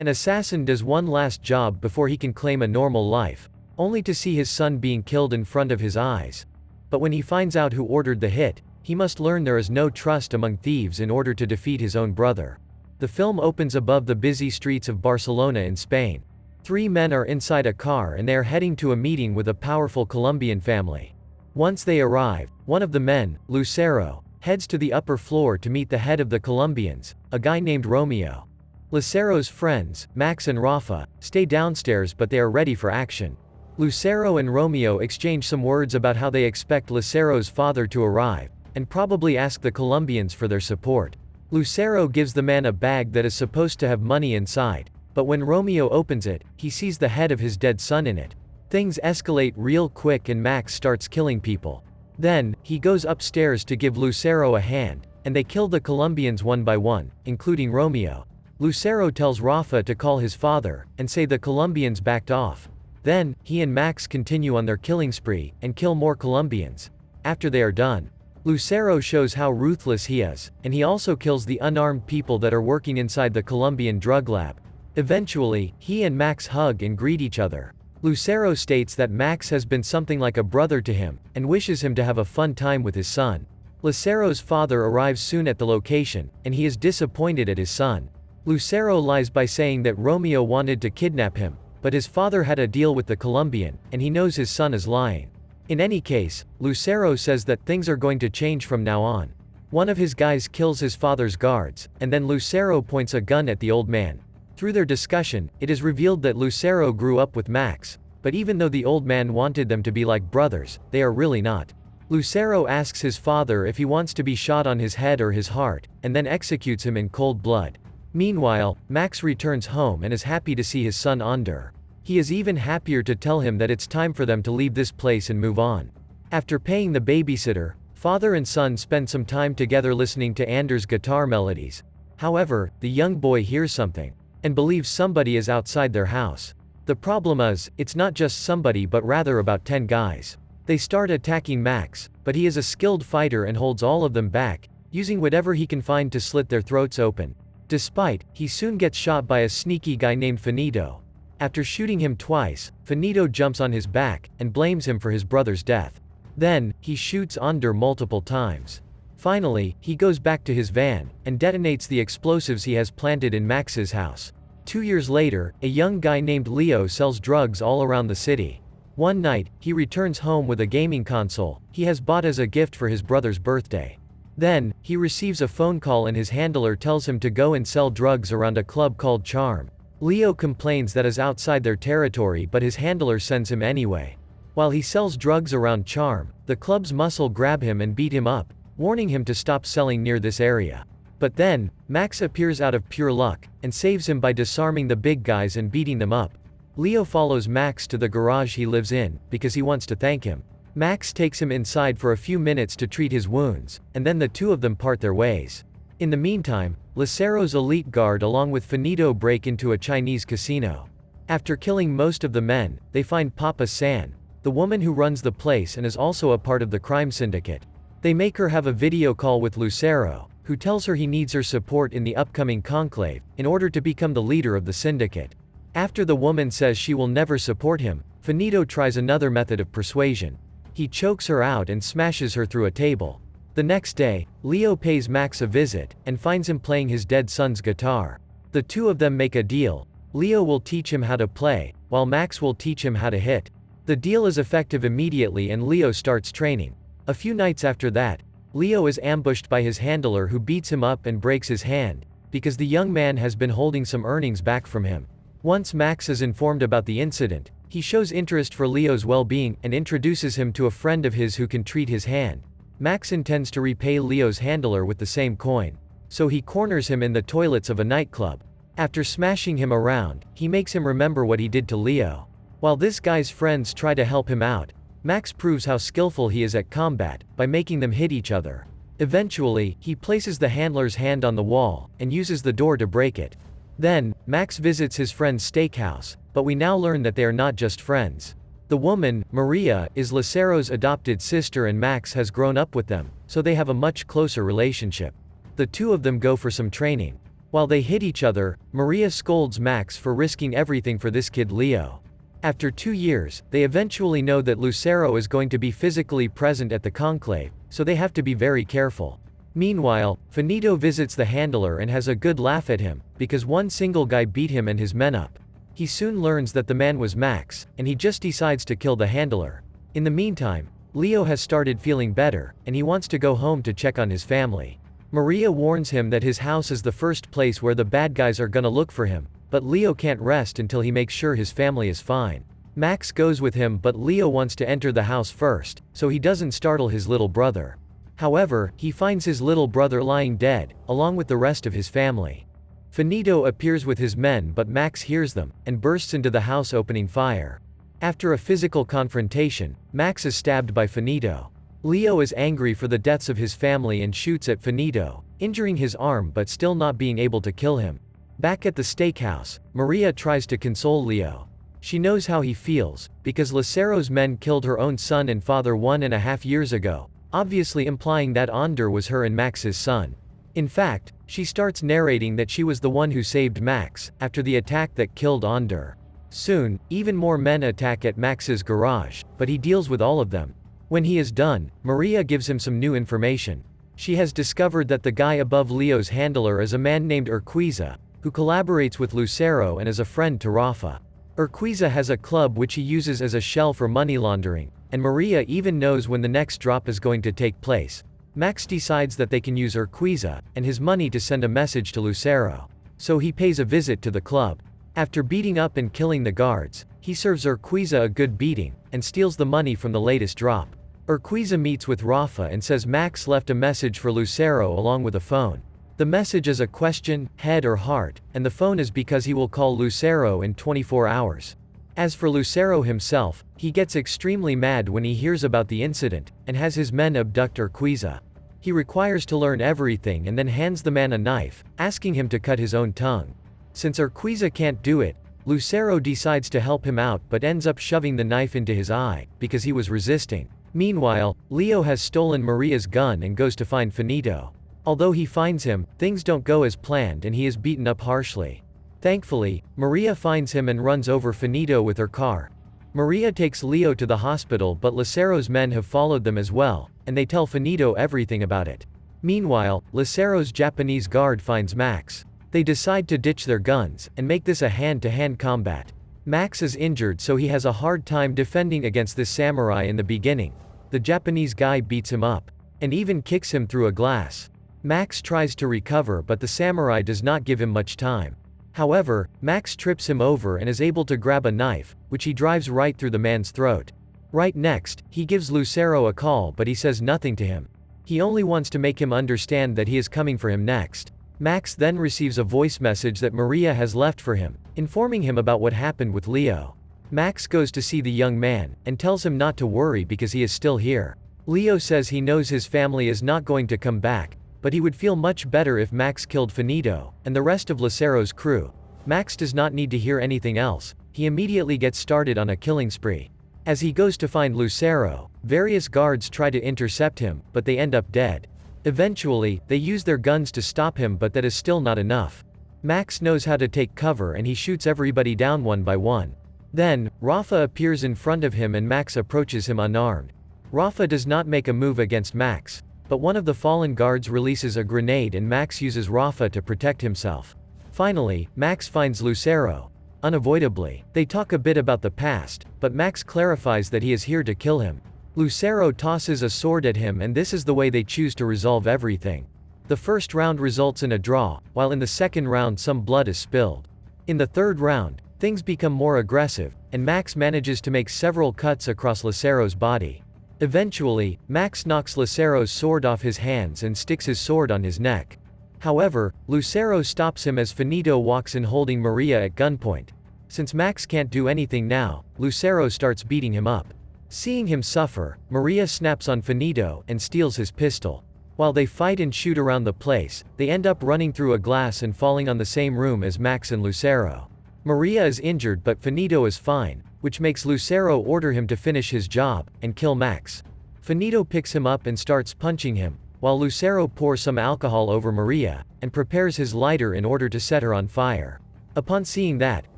An assassin does one last job before he can claim a normal life, only to see his son being killed in front of his eyes. But when he finds out who ordered the hit, he must learn there is no trust among thieves in order to defeat his own brother. The film opens above the busy streets of Barcelona in Spain. Three men are inside a car and they are heading to a meeting with a powerful Colombian family. Once they arrive, one of the men, Lucero, heads to the upper floor to meet the head of the Colombians, a guy named Romeo. Lucero's friends, Max and Rafa, stay downstairs but they are ready for action. Lucero and Romeo exchange some words about how they expect Lucero's father to arrive, and probably ask the Colombians for their support. Lucero gives the man a bag that is supposed to have money inside, but when Romeo opens it, he sees the head of his dead son in it. Things escalate real quick and Max starts killing people. Then, he goes upstairs to give Lucero a hand, and they kill the Colombians one by one, including Romeo. Lucero tells Rafa to call his father, and say the Colombians backed off. Then, he and Max continue on their killing spree, and kill more Colombians. After they are done, Lucero shows how ruthless he is, and he also kills the unarmed people that are working inside the Colombian drug lab. Eventually, he and Max hug and greet each other. Lucero states that Max has been something like a brother to him, and wishes him to have a fun time with his son. Lucero's father arrives soon at the location, and he is disappointed at his son. Lucero lies by saying that Romeo wanted to kidnap him, but his father had a deal with the Colombian, and he knows his son is lying. In any case, Lucero says that things are going to change from now on. One of his guys kills his father's guards, and then Lucero points a gun at the old man. Through their discussion, it is revealed that Lucero grew up with Max, but even though the old man wanted them to be like brothers, they are really not. Lucero asks his father if he wants to be shot on his head or his heart, and then executes him in cold blood. Meanwhile, Max returns home and is happy to see his son Ander. He is even happier to tell him that it's time for them to leave this place and move on. After paying the babysitter, father and son spend some time together listening to Ander's guitar melodies. However, the young boy hears something, and believes somebody is outside their house. The problem is, it's not just somebody but rather about 10 guys. They start attacking Max, but he is a skilled fighter and holds all of them back, using whatever he can find to slit their throats open. Despite, he soon gets shot by a sneaky guy named Finito. After shooting him twice, Finito jumps on his back, and blames him for his brother's death. Then, he shoots Ander multiple times. Finally, he goes back to his van, and detonates the explosives he has planted in Max's house. 2 years later, a young guy named Leo sells drugs all around the city. One night, he returns home with a gaming console he has bought as a gift for his brother's birthday. Then, he receives a phone call and his handler tells him to go and sell drugs around a club called Charm. Leo complains that is outside their territory but his handler sends him anyway. While he sells drugs around Charm, the club's muscle grab him and beat him up, warning him to stop selling near this area. But then, Max appears out of pure luck, and saves him by disarming the big guys and beating them up. Leo follows Max to the garage he lives in, because he wants to thank him. Max takes him inside for a few minutes to treat his wounds, and then the two of them part their ways. In the meantime, Lucero's elite guard along with Finito break into a Chinese casino. After killing most of the men, they find Papa San, the woman who runs the place and is also a part of the crime syndicate. They make her have a video call with Lucero, who tells her he needs her support in the upcoming conclave, in order to become the leader of the syndicate. After the woman says she will never support him, Finito tries another method of persuasion. He chokes her out and smashes her through a table. The next day, Leo pays Max a visit, and finds him playing his dead son's guitar. The two of them make a deal. Leo will teach him how to play, while Max will teach him how to hit. The deal is effective immediately and Leo starts training. A few nights after that, Leo is ambushed by his handler who beats him up and breaks his hand, because the young man has been holding some earnings back from him. Once Max is informed about the incident, he shows interest for Leo's well-being, and introduces him to a friend of his who can treat his hand. Max intends to repay Leo's handler with the same coin. So he corners him in the toilets of a nightclub. After smashing him around, he makes him remember what he did to Leo. While this guy's friends try to help him out, Max proves how skillful he is at combat, by making them hit each other. Eventually, he places the handler's hand on the wall, and uses the door to break it. Then, Max visits his friend's steakhouse, but we now learn that they are not just friends. The woman, Maria, is Lucero's adopted sister and Max has grown up with them, so they have a much closer relationship. The two of them go for some training. While they hit each other, Maria scolds Max for risking everything for this kid Leo. After 2 years, they eventually know that Lucero is going to be physically present at the conclave, so they have to be very careful. Meanwhile, Finito visits the handler and has a good laugh at him, because one single guy beat him and his men up. He soon learns that the man was Max, and he just decides to kill the handler. In the meantime, Leo has started feeling better, and he wants to go home to check on his family. Maria warns him that his house is the first place where the bad guys are gonna look for him, but Leo can't rest until he makes sure his family is fine. Max goes with him, but Leo wants to enter the house first, so he doesn't startle his little brother. However, he finds his little brother lying dead, along with the rest of his family. Finito appears with his men, but Max hears them, and bursts into the house opening fire. After a physical confrontation, Max is stabbed by Finito. Leo is angry for the deaths of his family and shoots at Finito, injuring his arm but still not being able to kill him. Back at the steakhouse, Maria tries to console Leo. She knows how he feels, because Lucero's men killed her own son and father 1.5 years ago, obviously implying that Onder was her and Max's son. In fact, she starts narrating that she was the one who saved Max, after the attack that killed Onder. Soon, even more men attack at Max's garage, but he deals with all of them. When he is done, Maria gives him some new information. She has discovered that the guy above Leo's handler is a man named Urquiza, who collaborates with Lucero and is a friend to Rafa. Urquiza has a club which he uses as a shell for money laundering, and Maria even knows when the next drop is going to take place. Max decides that they can use Urquiza and his money to send a message to Lucero. So he pays a visit to the club. After beating up and killing the guards, he serves Urquiza a good beating, and steals the money from the latest drop. Urquiza meets with Rafa and says Max left a message for Lucero along with a phone. The message is a question, head or heart, and the phone is because he will call Lucero in 24 hours. As for Lucero himself, he gets extremely mad when he hears about the incident, and has his men abduct Urquiza. He requires to learn everything and then hands the man a knife, asking him to cut his own tongue. Since Urquiza can't do it, Lucero decides to help him out but ends up shoving the knife into his eye, because he was resisting. Meanwhile, Leo has stolen Maria's gun and goes to find Finito. Although he finds him, things don't go as planned and he is beaten up harshly. Thankfully, Maria finds him and runs over Finito with her car. Maria takes Leo to the hospital, but Lucero's men have followed them as well, and they tell Finito everything about it. Meanwhile, Lucero's Japanese guard finds Max. They decide to ditch their guns, and make this a hand-to-hand combat. Max is injured, so he has a hard time defending against this samurai in the beginning. The Japanese guy beats him up, and even kicks him through a glass. Max tries to recover, but the samurai does not give him much time. However, Max trips him over and is able to grab a knife, which he drives right through the man's throat. Right next, he gives Lucero a call, but he says nothing to him. He only wants to make him understand that he is coming for him next. Max then receives a voice message that Maria has left for him, informing him about what happened with Leo. Max goes to see the young man, and tells him not to worry because he is still here. Leo says he knows his family is not going to come back, but he would feel much better if Max killed Finito, and the rest of Lucero's crew. Max does not need to hear anything else, he immediately gets started on a killing spree. As he goes to find Lucero, various guards try to intercept him, but they end up dead. Eventually, they use their guns to stop him, but that is still not enough. Max knows how to take cover and he shoots everybody down one by one. Then, Rafa appears in front of him and Max approaches him unarmed. Rafa does not make a move against Max, but one of the fallen guards releases a grenade and Max uses Rafa to protect himself. Finally, Max finds Lucero. Unavoidably, they talk a bit about the past, but Max clarifies that he is here to kill him. Lucero tosses a sword at him, and this is the way they choose to resolve everything. The first round results in a draw, while in the second round some blood is spilled. In the third round, things become more aggressive, and Max manages to make several cuts across Lucero's body. Eventually, Max knocks Lucero's sword off his hands and sticks his sword on his neck. However, Lucero stops him as Finito walks in holding Maria at gunpoint. Since Max can't do anything now, Lucero starts beating him up. Seeing him suffer, Maria snaps on Finito and steals his pistol. While they fight and shoot around the place, they end up running through a glass and falling on the same room as Max and Lucero. Maria is injured, but Finito is fine, which makes Lucero order him to finish his job and kill Max. Finito picks him up and starts punching him, while Lucero pours some alcohol over Maria, and prepares his lighter in order to set her on fire. Upon seeing that,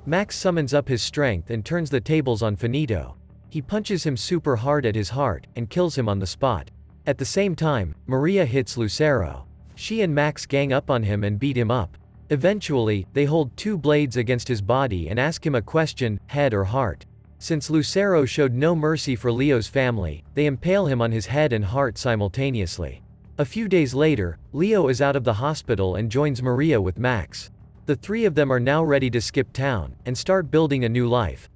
Max summons up his strength and turns the tables on Finito. He punches him super hard at his heart, and kills him on the spot. At the same time, Maria hits Lucero. She and Max gang up on him and beat him up. Eventually, they hold 2 blades against his body and ask him a question, head or heart. Since Lucero showed no mercy for Leo's family, they impale him on his head and heart simultaneously. A few days later, Leo is out of the hospital and joins Maria with Max. The 3 of them are now ready to skip town, and start building a new life.